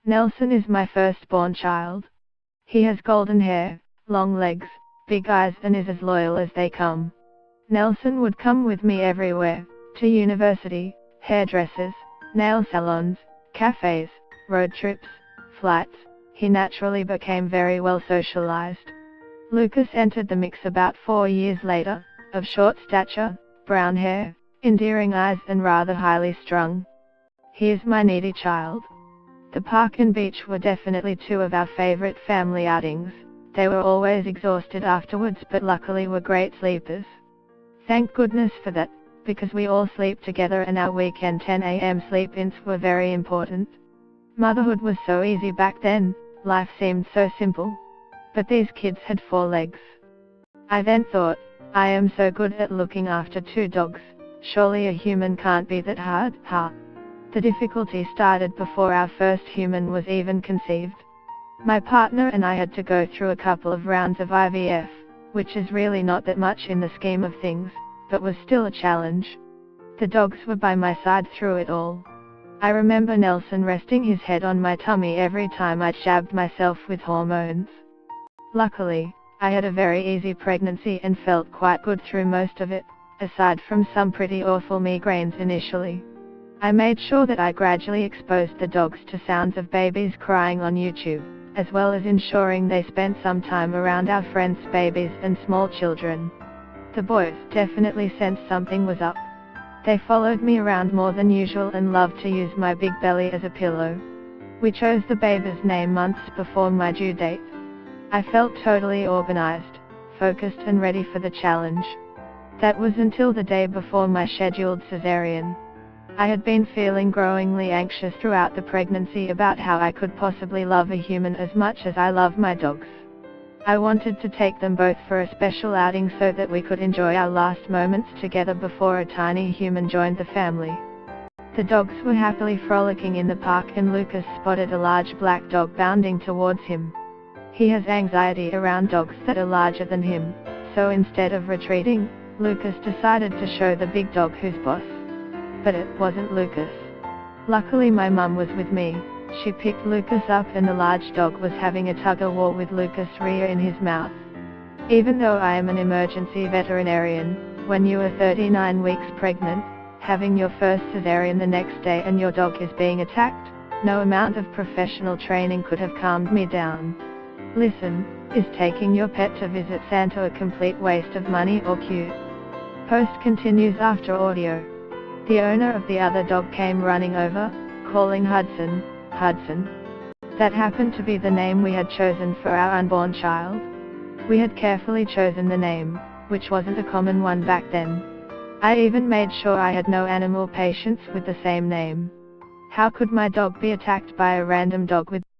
Nelson is my firstborn child. He has golden hair, long legs, big eyes and is as loyal as they come. Nelson would come with me everywhere, to university, hairdressers, nail salons, cafes, road trips, flights. He naturally became very well socialized. Lucas entered the mix about 4 years later, of short stature, brown hair, endearing eyes and rather highly strung. He is my needy child. The park and beach were definitely two of our favorite family outings. They were always exhausted afterwards but luckily were great sleepers. Thank goodness for that, because we all sleep together and our weekend 10 a.m. sleep-ins were very important. Motherhood was so easy back then, life seemed so simple. But these kids had 4 legs. I then thought, I am so good at looking after 2 dogs, surely a human can't be that hard, huh? The difficulty started before our first human was even conceived. My partner and I had to go through a couple of rounds of IVF, which is really not that much in the scheme of things, but was still a challenge. The dogs were by my side through it all. I remember Nelson resting his head on my tummy every time I jabbed myself with hormones. Luckily, I had a very easy pregnancy and felt quite good through most of it, aside from some pretty awful migraines initially. I made sure that I gradually exposed the dogs to sounds of babies crying on YouTube, as well as ensuring they spent some time around our friends' babies and small children. The boys definitely sensed something was up. They followed me around more than usual and loved to use my big belly as a pillow. We chose the baby's name months before my due date. I felt totally organized, focused and ready for the challenge. That was until the day before my scheduled cesarean. I had been feeling growingly anxious throughout the pregnancy about how I could possibly love a human as much as I love my dogs. I wanted to take them both for a special outing so that we could enjoy our last moments together before a tiny human joined the family. The dogs were happily frolicking in the park and Lucas spotted a large black dog bounding towards him. He has anxiety around dogs that are larger than him, so instead of retreating, Lucas decided to show the big dog who's boss. But it wasn't Lucas. Luckily my mum was with me. She picked Lucas up and the large dog was having a tug-of-war with Lucas' rear in his mouth. Even though I am an emergency veterinarian, when you are 39 weeks pregnant, having your first cesarean the next day and your dog is being attacked, no amount of professional training could have calmed me down. Listen, is taking your pet to visit Santa a complete waste of money or cute? Post continues after audio. The owner of the other dog came running over, calling Hudson, Hudson. That happened to be the name we had chosen for our unborn child. We had carefully chosen the name, which wasn't a common one back then. I even made sure I had no animal patients with the same name. How could my dog be attacked by a random dog with